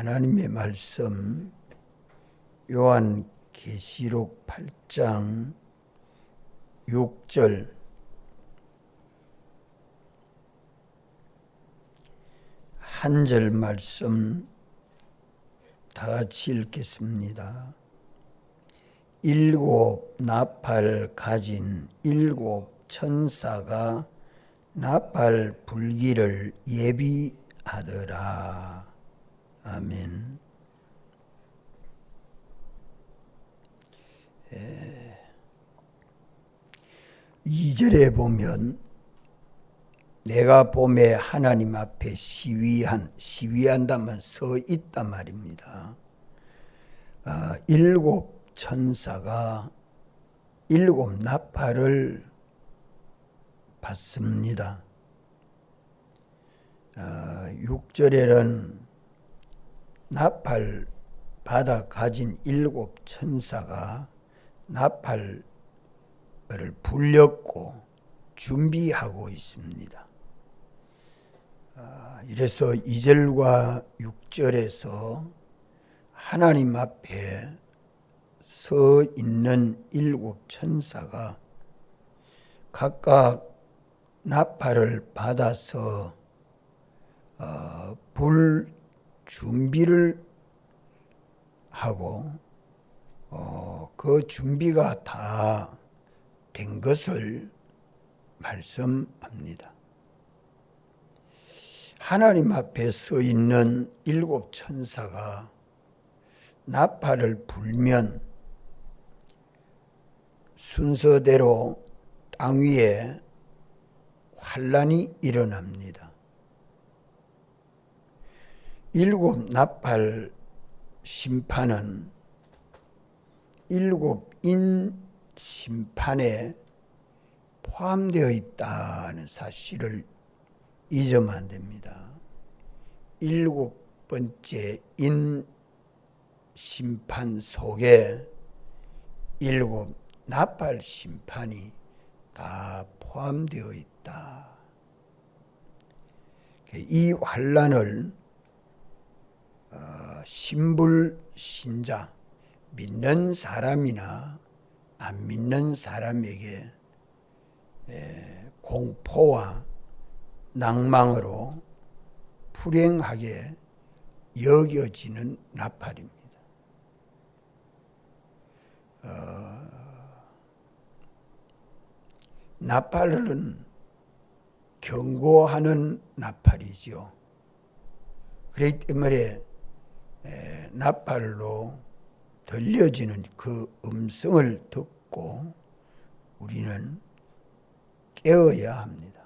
하나님의 말씀 요한계시록 8장 6절 한 절 말씀 다 같이 읽겠습니다. 일곱 나팔 가진 일곱 천사가 나팔 불기를 예비하더라. 아멘. 2절에 보면 내가 봄에 하나님 앞에 시위한다면 서 있단 말입니다. 일곱 천사가 일곱 나팔을 받습니다. 6절에는 나팔 받아 가진 일곱 천사가 나팔을 불렸고 준비하고 있습니다. 이래서 2절과 6절에서 하나님 앞에 서 있는 일곱 천사가 각각 나팔을 받아서 불 준비를 하고 그 준비가 다 된 것을 말씀합니다. 하나님 앞에 서 있는 일곱 천사가 나팔을 불면 순서대로 땅 위에 환란이 일어납니다. 일곱 나팔 심판은 일곱 인 심판에 포함되어 있다는 사실을 잊으면 안 됩니다. 일곱 번째 인 심판 속에 일곱 나팔 심판이 다 포함되어 있다. 이 환란을 신불신자, 믿는 사람이나 안 믿는 사람에게 공포와 낭망으로 불행하게 여겨지는 나팔입니다. 나팔은 경고하는 나팔이죠. 그렇기 때문에 나팔로 들려지는 그 음성을 듣고 우리는 깨어야 합니다.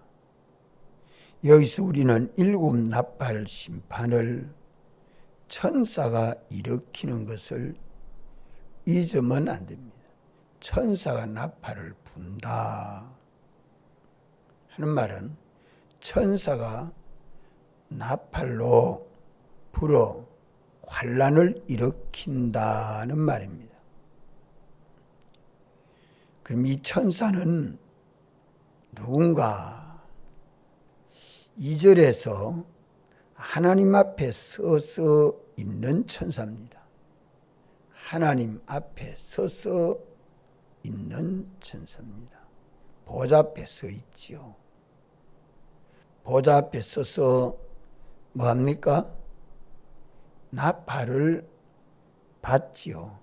여기서 우리는 일곱 나팔 심판을 천사가 일으키는 것을 잊으면 안 됩니다. 천사가 나팔을 분다 하는 말은 천사가 나팔로 불어 환란을 일으킨다는 말입니다. 그럼 이 천사는 누군가? 2절에서 하나님 앞에 서서 있는 천사입니다. 하나님 앞에 서서 있는 천사입니다. 보좌 앞에 서 있지요. 보좌 앞에 서서 뭐합니까? 나팔을 받지요.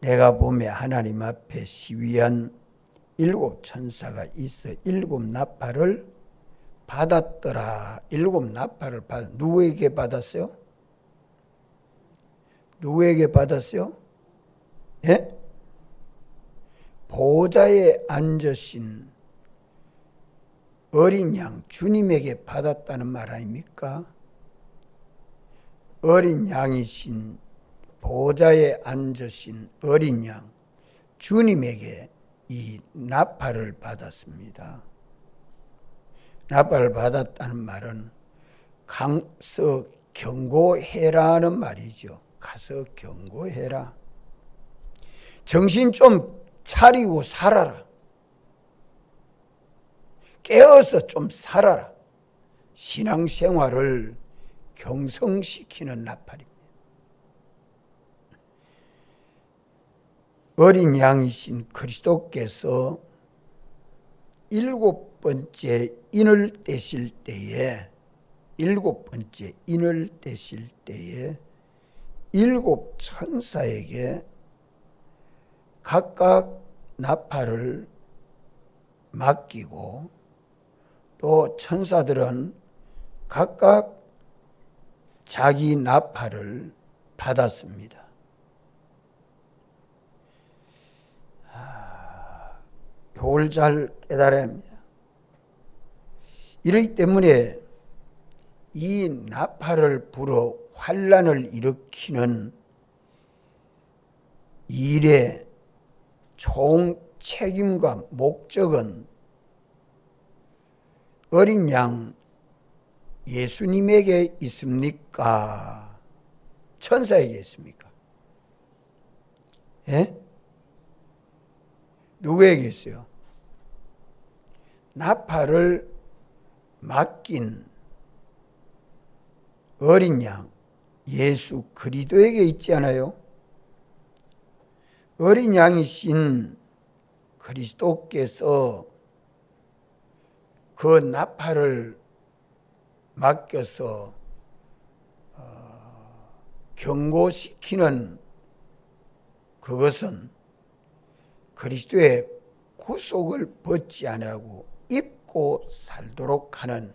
내가 봄에 하나님 앞에 시위한 일곱 천사가 있어 일곱 나팔을 받았더라. 일곱 나팔을 누구에게 받았어요? 누구에게 받았어요? 예? 보좌에 앉으신 어린 양 주님에게 받았다는 말 아닙니까? 어린 양이신 보좌에 앉으신 어린 양 주님에게 이 나팔을 받았습니다. 나팔을 받았다는 말은 가서 경고해라는 말이죠. 가서 경고해라. 정신 좀 차리고 살아라. 깨어서 좀 살아라. 신앙생활을 경성시키는 나팔입니다. 어린 양이신 그리스도께서 7번째 인을 떼실 때에 7번째 인을 떼실 때에 7 천사에게 각각 나팔을 맡기고 또 천사들은 각각 자기 나팔을 받았습니다. 이걸 잘 깨달아야 합니다. 이렇기 때문에 이 나팔을 불어 환란을 일으키는 일의 총 책임과 목적은 어린 양 예수님에게 있습니까? 천사에게 있습니까? 예? 누구에게 있어요? 나팔을 맡긴 어린 양 예수 그리스도에게 있지 않아요? 어린 양이신 그리스도께서 그 나팔을 맡겨서 경고시키는 그것은 그리스도의 구속을 벗지 아니하고 입고 살도록 하는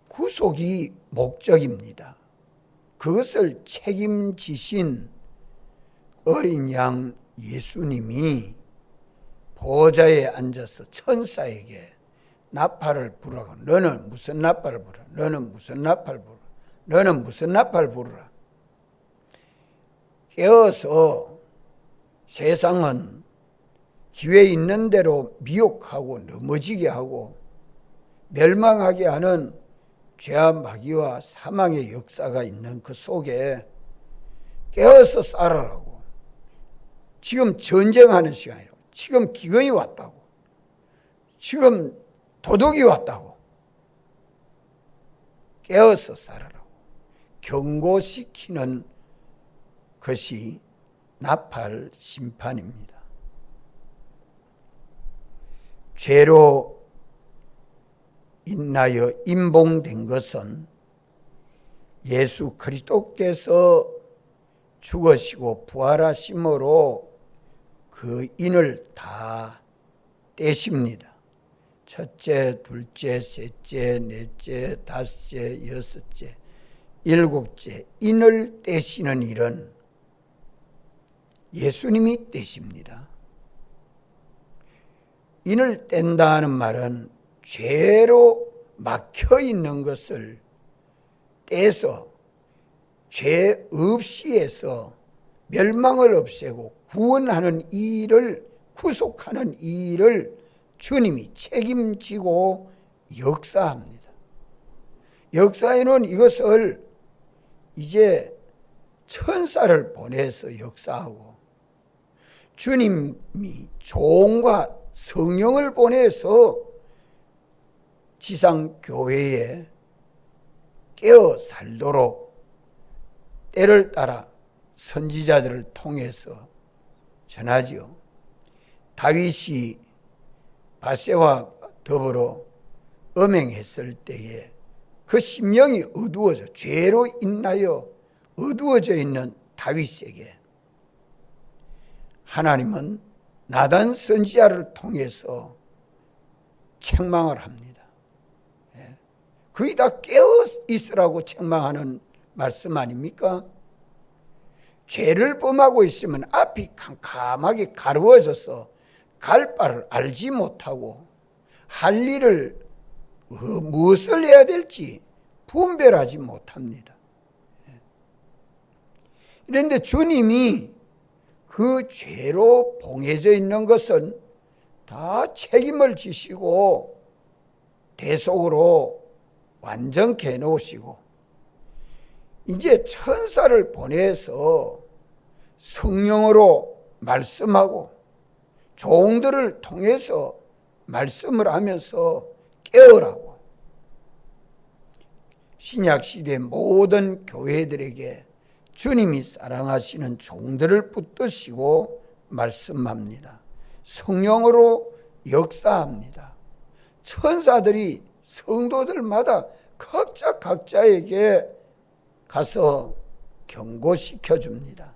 구속이 목적입니다. 그것을 책임지신 어린 양 예수님이 보좌에 앉아서 천사에게 나팔을 부르라고. 너는 무슨 나팔을 부르라. 너는 무슨 나팔을 부르라. 너는 무슨 나팔을 부르라. 깨어서 세상은 기회 있는 대로 미혹하고 넘어지게 하고 멸망하게 하는 죄와 마귀와 사망의 역사가 있는 그 속에 깨어서 살아라고. 지금 전쟁하는 시간이라고. 지금 기근이 왔다고. 지금 도둑이 왔다고. 깨어서 살아라고 경고시키는 것이 나팔 심판입니다. 죄로 인하여 임봉된 것은 예수 그리스도께서 죽으시고 부활하심으로 그 인을 다 떼십니다. 첫째, 둘째, 셋째, 넷째, 다섯째, 여섯째, 일곱째 인을 떼시는 일은 예수님이 떼십니다. 인을 뗀다는 말은 죄로 막혀 있는 것을 떼서 죄 없이 해서 멸망을 없애고 구원하는 일을, 구속하는 일을 주님이 책임지고 역사합니다. 역사에는 이것을 이제 천사를 보내서 역사하고 주님이 종과 성령을 보내서 지상교회에 깨어 살도록 때를 따라 선지자들을 통해서 전하지요. 다윗이 밧세와 더불어 음행했을 때에 그 심령이 어두워져 죄로 인하여 어두워져 있는 다윗에게 하나님은 나단 선지자를 통해서 책망을 합니다. 거의 다 깨어 있으라고 책망하는 말씀 아닙니까? 죄를 범하고 있으면 앞이 캄캄하게 가르워져서 갈 바를 알지 못하고 할 일을 무엇을 해야 될지 분별하지 못합니다. 그런데 주님이 그 죄로 봉해져 있는 것은 다 책임을 지시고 대속으로 완전케 해놓으시고 이제 천사를 보내서 성령으로 말씀하고 종들을 통해서 말씀을 하면서 깨어라고 신약시대 모든 교회들에게 주님이 사랑하시는 종들을 붙드시고 말씀합니다. 성령으로 역사합니다. 천사들이 성도들마다 각자에게 가서 경고시켜 줍니다.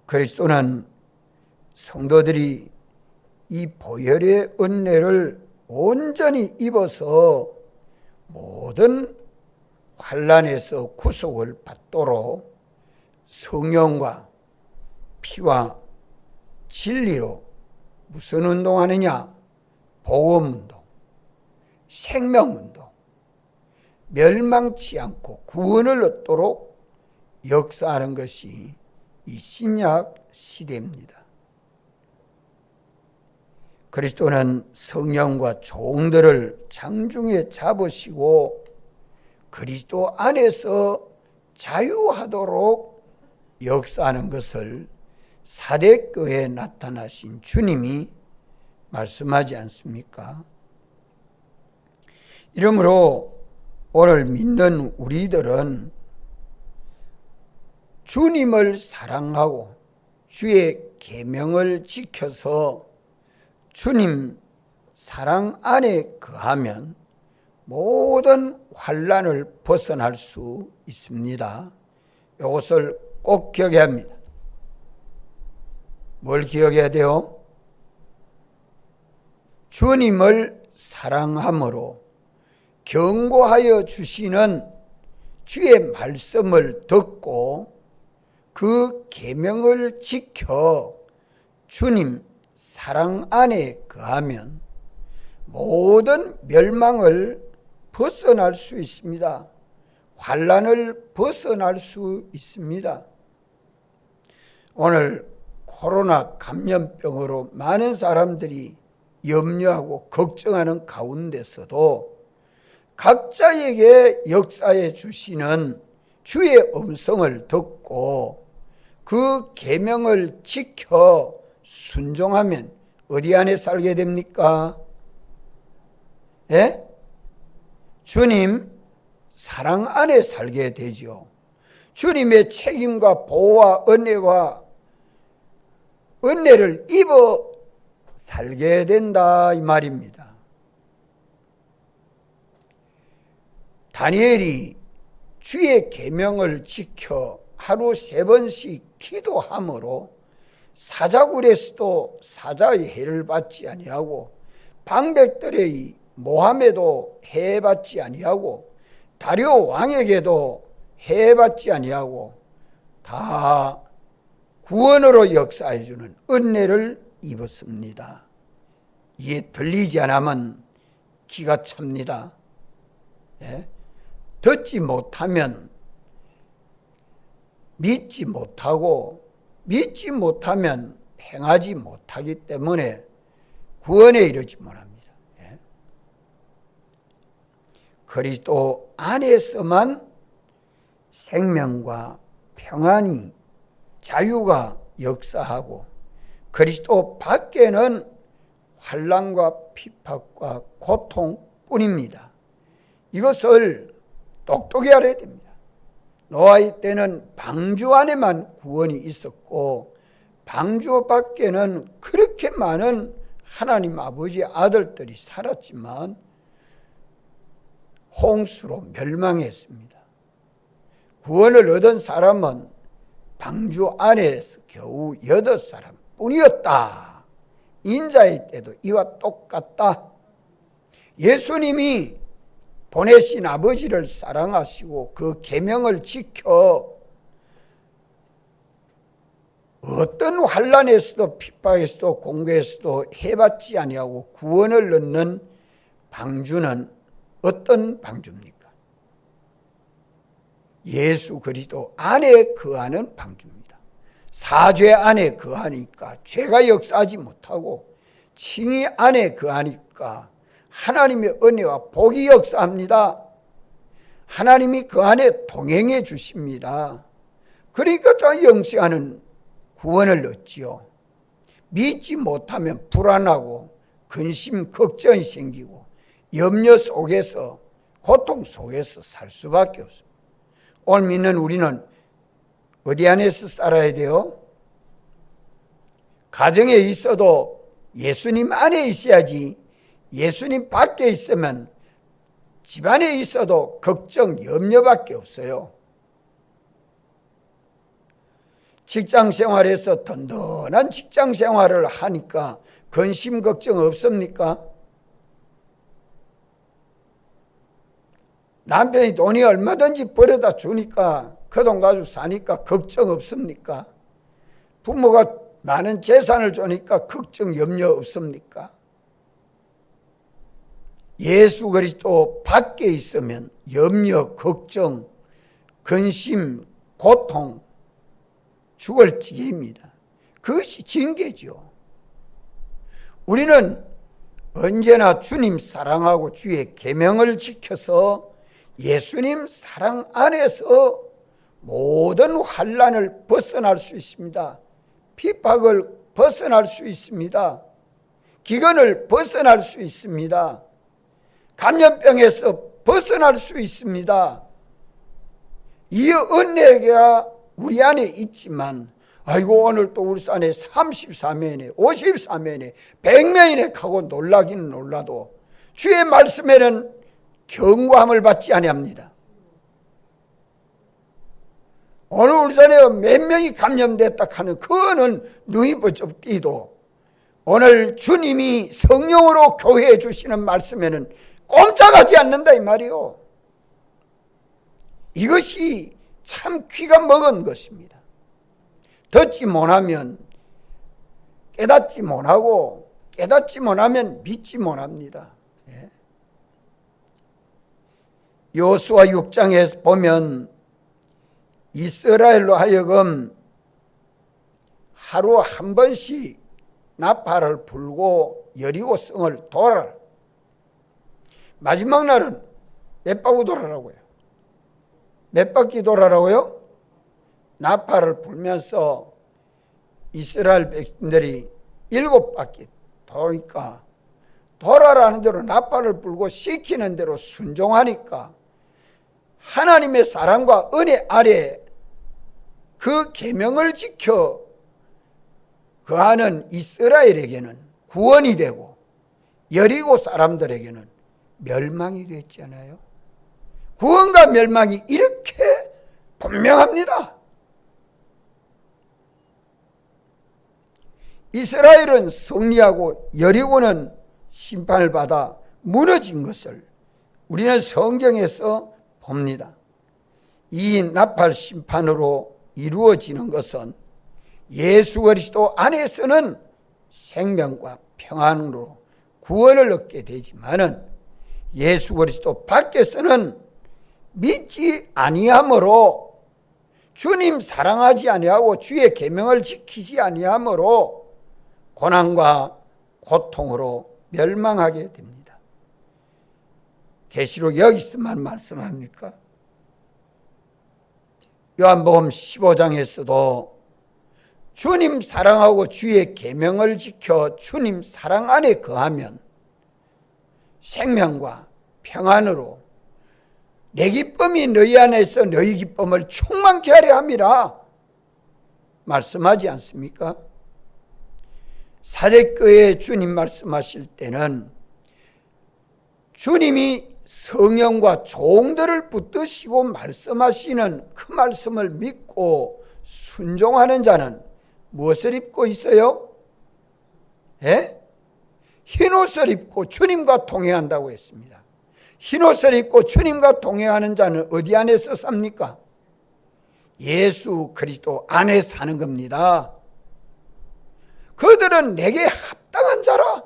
그리스도는 성도들이 이 보혈의 은혜를 온전히 입어서 모든 환난에서 구속을 받도록 성령과 피와 진리로 무슨 운동하느냐? 복음운동, 생명운동, 멸망치 않고 구원을 얻도록 역사하는 것이 이 신약 시대입니다. 그리스도는 성령과 종들을 장중에 잡으시고 그리스도 안에서 자유하도록 역사하는 것을 사대교회에 나타나신 주님이 말씀하지 않습니까? 이러므로 오늘 믿는 우리들은 주님을 사랑하고 주의 계명을 지켜서 주님 사랑 안에 거하면 모든 환난을 벗어날 수 있습니다. 이것을 꼭 기억해야 합니다. 뭘 기억해야 돼요? 주님을 사랑함으로 경고하여 주시는 주의 말씀을 듣고 그 계명을 지켜 주님 사랑 안에 거하면 모든 멸망을 벗어날 수 있습니다. 환난을 벗어날 수 있습니다. 오늘 코로나 감염병으로 많은 사람들이 염려하고 걱정하는 가운데서도 각자에게 역사해 주시는 주의 음성을 듣고 그 계명을 지켜 순종하면 어디 안에 살게 됩니까? 예? 주님 사랑 안에 살게 되죠. 주님의 책임과 보호와 은혜를 입어 살게 된다 이 말입니다. 다니엘이 주의 계명을 지켜 하루 3번씩 기도함으로 사자굴에서도 사자의 해를 받지 아니하고 방백들의 모함에도 해 받지 아니하고 다리오 왕에게도 해 받지 아니하고 다 구원으로 역사해 주는 은혜를 입었습니다. 이에 들리지 않으면 기가 찹니다. 예? 듣지 못하면 믿지 못하고 믿지 못하면 행하지 못하기 때문에 구원에 이르지 못합니다. 예? 그리스도 안에서만 생명과 평안이 자유가 역사하고 그리스도 밖에는 환난과 핍박과 고통뿐입니다. 이것을 똑똑히 알아야 됩니다. 노아의 때는 방주 안에만 구원이 있었고 방주 밖에는 그렇게 많은 하나님 아버지 아들들이 살았지만 홍수로 멸망했습니다. 구원을 얻은 사람은 방주 안에서 겨우 8사람 뿐이었다. 인자의 때도 이와 똑같다. 예수님이 보내신 아버지를 사랑하시고 그 계명을 지켜 어떤 환난에서도 핍박에서도 공고에서도 해받지 아니하고 구원을 얻는 방주는 어떤 방주입니까? 예수 그리스도 안에 거하는 방주입니다. 사죄 안에 거하니까 죄가 역사하지 못하고 칭의 안에 거하니까 하나님의 은혜와 복이 역사합니다. 하나님이 그 안에 동행해 주십니다. 그러니까 다 영생하는 구원을 얻지요. 믿지 못하면 불안하고 근심, 걱정이 생기고 염려 속에서 고통 속에서 살 수밖에 없습니다. 오늘 믿는 우리는 어디 안에서 살아야 돼요? 가정에 있어도 예수님 안에 있어야지, 예수님 밖에 있으면 집안에 있어도 걱정, 염려밖에 없어요. 직장 생활에서 든든한 직장 생활을 하니까 근심 걱정 없습니까? 남편이 돈이 얼마든지 벌어다 주니까 그 돈 가지고 사니까 걱정 없습니까? 부모가 많은 재산을 주니까 걱정, 염려 없습니까? 예수 그리스도 밖에 있으면 염려, 걱정, 근심, 고통, 죽을 지경입니다. 그것이 징계죠. 우리는 언제나 주님 사랑하고 주의 계명을 지켜서 예수님 사랑 안에서 모든 환난을 벗어날 수 있습니다. 핍박을 벗어날 수 있습니다. 기근을 벗어날 수 있습니다. 감염병에서 벗어날 수 있습니다. 이 은혜가 우리 안에 있지만, 아이고 오늘 또 울산에 34명이네, 54명이네, 100명이네 하고 놀라기는 놀라도 주의 말씀에는 경고함을 받지 아니합니다. 오늘 울산에 몇 명이 감염됐다 하는 그거는 눈이 번쩍 띄도 오늘 주님이 성령으로 교회에 주시는 말씀에는 꼼짝하지 않는다 이 말이요. 이것이 참 귀가 먹은 것입니다. 듣지 못하면 깨닫지 못하고, 깨닫지 못하면 믿지 못합니다. 여호수아 6장에 보면 이스라엘로 하여금 하루 한 번씩 나팔을 불고 여리고 성을 돌아라. 마지막 날은 몇 바퀴 돌아라고요? 몇 바퀴 돌아라고요? 나팔을 불면서 이스라엘 백성들이 7바퀴 도니까 돌아라는 대로 나팔을 불고 시키는 대로 순종하니까 하나님의 사랑과 은혜 아래 그 계명을 지켜 거하는 이스라엘에게는 구원이 되고 여리고 사람들에게는 멸망이 됐잖아요. 구원과 멸망이 이렇게 분명합니다. 이스라엘은 승리하고 여리고는 심판을 받아 무너진 것을 우리는 성경에서 봅니다. 이 나팔 심판으로 이루어지는 것은 예수 그리스도 안에서는 생명과 평안으로 구원을 얻게 되지만은 예수 그리스도 밖에서는 믿지 아니함으로, 주님 사랑하지 아니하고 주의 계명을 지키지 아니함으로 고난과 고통으로 멸망하게 됩니다. 계시록 여기서만 말씀합니까? 요한복음 15장에서도 주님 사랑하고 주의 계명을 지켜 주님 사랑 안에 거하면 생명과 평안으로 내 기쁨이 너희 안에서 너희 기쁨을 충만케 하려 함이라 말씀하지 않습니까? 사대교회 주님 말씀하실 때는 주님이 성령과 종들을 붙드시고 말씀하시는 그 말씀을 믿고 순종하는 자는 무엇을 입고 있어요? 흰옷을 입고 주님과 동행한다고 했습니다. 흰옷을 입고 주님과 동행하는 자는 어디 안에서 삽니까? 예수 그리스도 안에 사는 겁니다. 그들은 내게 합당한 자라.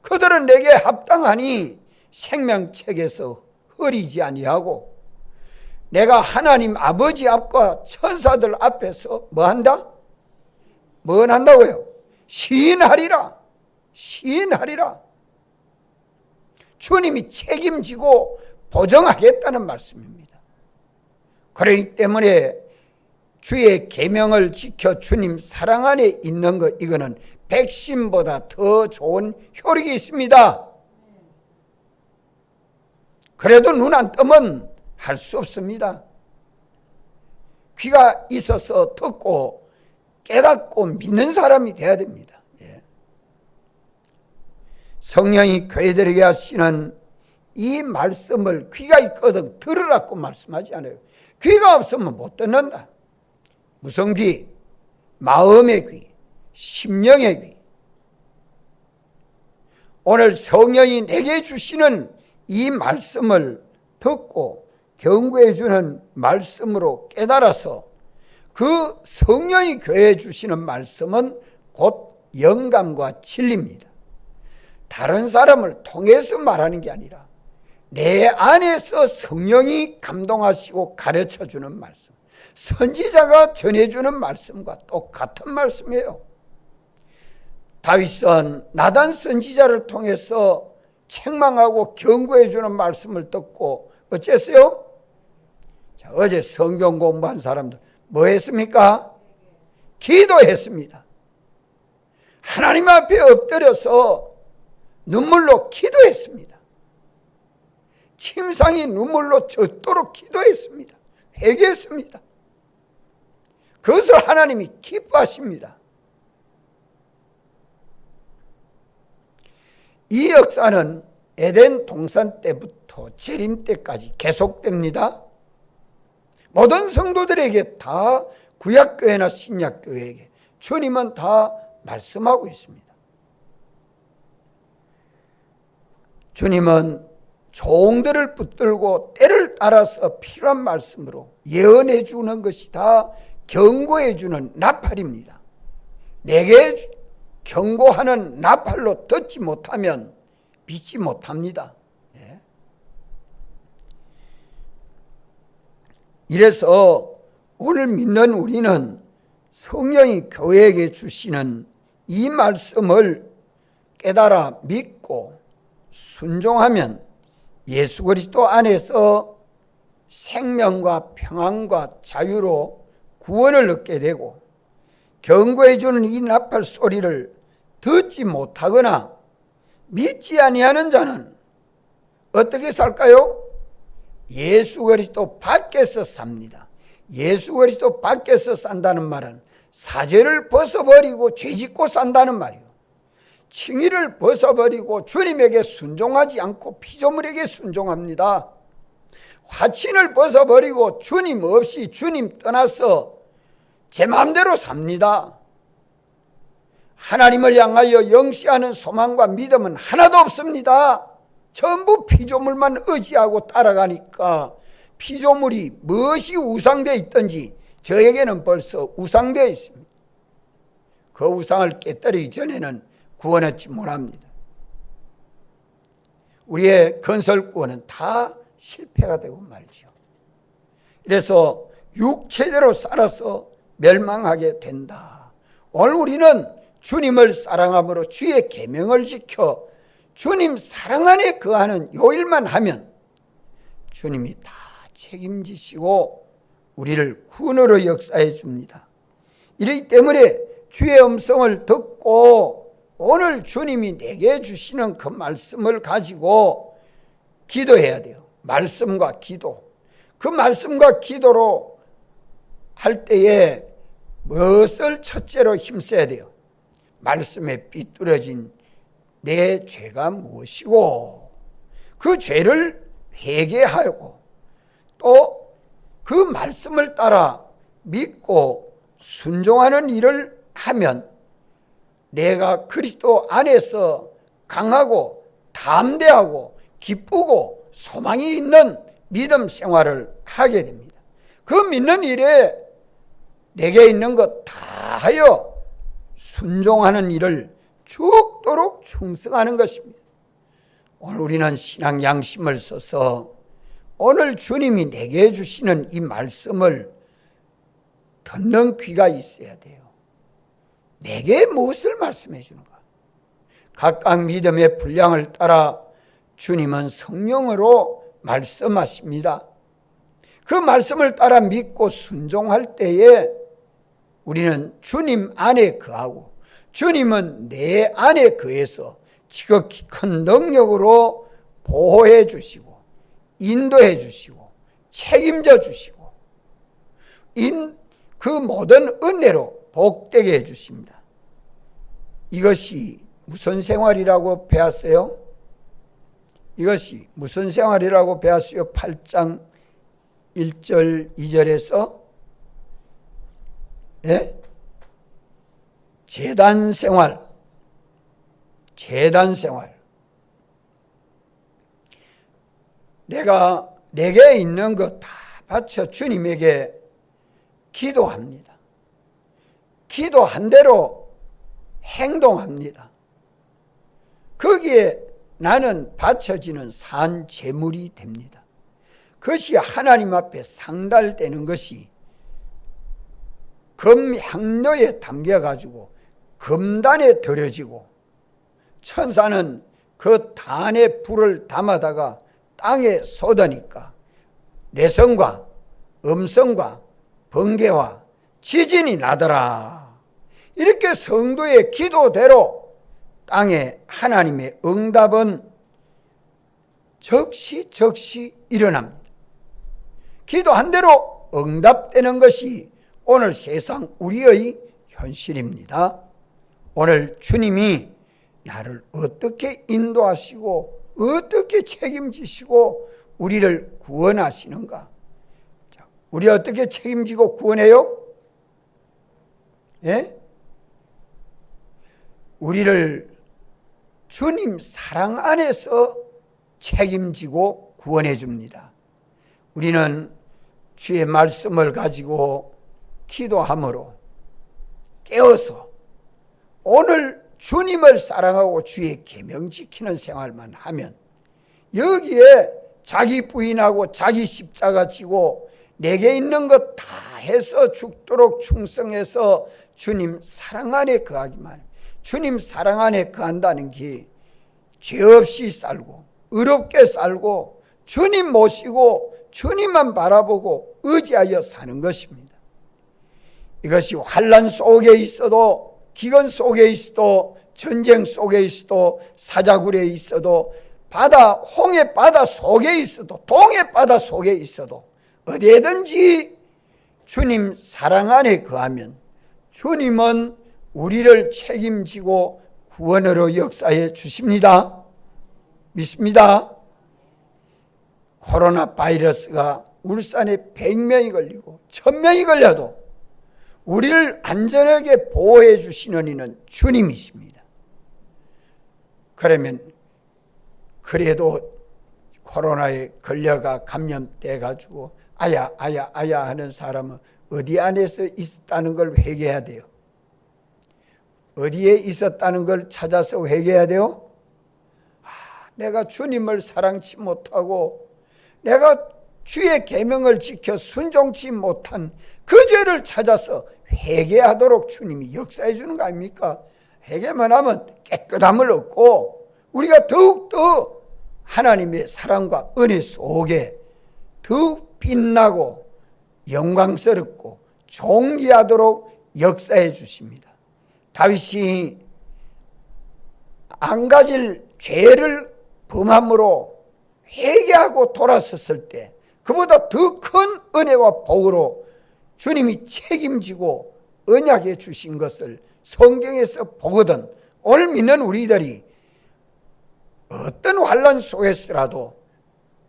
그들은 내게 합당하니 생명책에서 흐리지 아니하고 내가 하나님 아버지 앞과 천사들 앞에서 뭐한다? 뭘 한다고요? 시인하리라. 시인하리라. 주님이 책임지고 보정하겠다는 말씀입니다. 그렇기 때문에 주의 계명을 지켜 주님 사랑 안에 있는 것, 이거는 백신보다 더 좋은 효력이 있습니다. 그래도 눈 안 뜨면 할 수 없습니다. 귀가 있어서 듣고 깨닫고 믿는 사람이 돼야 됩니다. 성령이 교회들에게 하시는 이 말씀을 귀가 있거든 들으라고 말씀하지 않아요. 귀가 없으면 못 듣는다. 무슨 귀? 마음의 귀, 심령의 귀. 오늘 성령이 내게 주시는 이 말씀을 듣고 경고해 주는 말씀으로 깨달아서 그 성령이 교회에 주시는 말씀은 곧 영감과 진리입니다. 다른 사람을 통해서 말하는 게 아니라 내 안에서 성령이 감동하시고 가르쳐주는 말씀, 선지자가 전해주는 말씀과 똑같은 말씀이에요. 다윗은 나단 선지자를 통해서 책망하고 경고해주는 말씀을 듣고 어쨌어요? 자, 어제 성경 공부한 사람들 뭐 했습니까? 기도했습니다. 하나님 앞에 엎드려서 눈물로 기도했습니다. 침상이 눈물로 젖도록 기도했습니다. 회개했습니다. 그것을 하나님이 기뻐하십니다. 이 역사는 에덴 동산 때부터 재림 때까지 계속됩니다. 모든 성도들에게 다 구약교회나 신약교회에게 주님은 다 말씀하고 있습니다. 주님은 종들을 붙들고 때를 따라서 필요한 말씀으로 예언해 주는 것이 다 경고해 주는 나팔입니다. 내게 경고하는 나팔로 듣지 못하면 믿지 못합니다. 이래서 오늘 믿는 우리는 성령이 교회에게 주시는 이 말씀을 깨달아 믿고 순종하면 예수 그리스도 안에서 생명과 평안과 자유로 구원을 얻게 되고 경고해 주는 이 나팔 소리를 듣지 못하거나 믿지 아니하는 자는 어떻게 살까요? 예수 그리스도 밖에서 삽니다. 예수 그리스도 밖에서 산다는 말은 사죄를 벗어버리고 죄짓고 산다는 말이에요. 칭의를 벗어버리고 주님에게 순종하지 않고 피조물에게 순종합니다. 화친을 벗어버리고 주님 없이 주님 떠나서 제 마음대로 삽니다. 하나님을 향하여 영시하는 소망과 믿음은 하나도 없습니다. 전부 피조물만 의지하고 따라가니까 피조물이 무엇이 우상되어 있든지 저에게는 벌써 우상되어 있습니다. 그 우상을 깨뜨리기 전에는 구원 얻지 못합니다. 우리의 건설구원은 다 실패가 되고 말이죠. 그래서 육체대로 살아서 멸망하게 된다. 오늘 우리는 주님을 사랑함으로 주의 계명을 지켜 주님 사랑 안에 거하는 요 일만 하면 주님이 다 책임지시고 우리를 구원으로 역사해 줍니다. 이렇기 때문에 주의 음성을 듣고 오늘 주님이 내게 주시는 그 말씀을 가지고 기도해야 돼요. 말씀과 기도. 그 말씀과 기도로 할 때에 무엇을 첫째로 힘써야 돼요? 말씀에 삐뚤어진 내 죄가 무엇이고 그 죄를 회개하고 또 그 말씀을 따라 믿고 순종하는 일을 하면 내가 그리스도 안에서 강하고 담대하고 기쁘고 소망이 있는 믿음 생활을 하게 됩니다. 그 믿는 일에 내게 있는 것 다 하여 순종하는 일을 죽도록 충성하는 것입니다. 오늘 우리는 신앙 양심을 써서 오늘 주님이 내게 주시는 이 말씀을 듣는 귀가 있어야 돼요. 내게 무엇을 말씀해 주는가? 각각 믿음의 분량을 따라 주님은 성령으로 말씀하십니다. 그 말씀을 따라 믿고 순종할 때에 우리는 주님 안에 거하고 주님은 내 안에 거해서 지극히 큰 능력으로 보호해 주시고 인도해 주시고 책임져 주시고 그 모든 은혜로 복되게 해주십니다. 이것이 무슨 생활이라고 배웠어요? 이것이 무슨 생활이라고 배웠어요? 8장 1절 2절에서 예? 제단 생활. 내게 있는 것 다 바쳐 주님에게 기도합니다. 기도한 대로 행동합니다. 거기에 나는 바쳐지는 산 제물이 됩니다. 그것이 하나님 앞에 상달되는 것이 금향료에 담겨가지고 금단에 들여지고, 천사는 그 단에 불을 담아다가 땅에 쏟으니까 내성과 음성과 번개와 지진이 나더라. 이렇게 성도의 기도대로 땅에 하나님의 응답은 적시 일어납니다. 기도한 대로 응답되는 것이 오늘 세상 우리의 현실입니다. 오늘 주님이 나를 어떻게 인도하시고 어떻게 책임지시고 우리를 구원하시는가? 우리 어떻게 책임지고 구원해요? 예? 우리를 주님 사랑 안에서 책임지고 구원해 줍니다. 우리는 주의 말씀을 가지고 기도함으로 깨어서 오늘 주님을 사랑하고 주의 계명 지키는 생활만 하면, 여기에 자기 부인하고 자기 십자가 지고 내게 있는 것 다 해서 죽도록 충성해서 주님 사랑 안에 거하기만 합니다. 주님 사랑 안에 거한다는 게 죄 없이 살고 의롭게 살고 주님 모시고 주님만 바라보고 의지하여 사는 것입니다. 이것이 환난 속에 있어도, 기근 속에 있어도, 전쟁 속에 있어도, 사자굴에 있어도, 홍해 바다 속에 있어도, 동해 바다 속에 있어도, 어디에든지 주님 사랑 안에 거하면 주님은 우리를 책임지고 구원으로 역사해 주십니다. 믿습니다. 코로나 바이러스가 울산에 100명이 걸리고 1000명이 걸려도 우리를 안전하게 보호해 주시는 이는 주님이십니다. 그러면 그래도 코로나에 걸려가 감염돼 가지고 아야 하는 사람은 어디 안에서 있었다는 걸 회개해야 돼요. 어디에 있었다는 걸 찾아서 회개해야 돼요. 내가 주님을 사랑치 못하고 내가 주의 계명을 지켜 순종치 못한 그 죄를 찾아서 회개하도록 주님이 역사해 주는 거 아닙니까? 회개만 하면 깨끗함을 얻고 우리가 더욱더 하나님의 사랑과 은혜 속에 더욱 빛나고 영광스럽고 존귀하도록 역사해 주십니다. 다윗이 안 가질 죄를 범함으로 회개하고 돌아섰을 때 그보다 더 큰 은혜와 복으로 주님이 책임지고 언약해 주신 것을 성경에서 보거든 오늘 믿는 우리들이 어떤 환난 속에서라도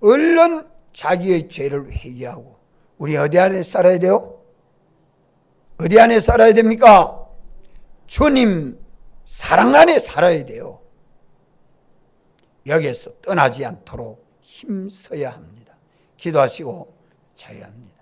얼른 자기의 죄를 회개하고, 우리 어디 안에 살아야 돼요? 어디 안에 살아야 됩니까? 주님 사랑 안에 살아야 돼요. 여기에서 떠나지 않도록 힘써야 합니다. 기도하시고 자유합니다.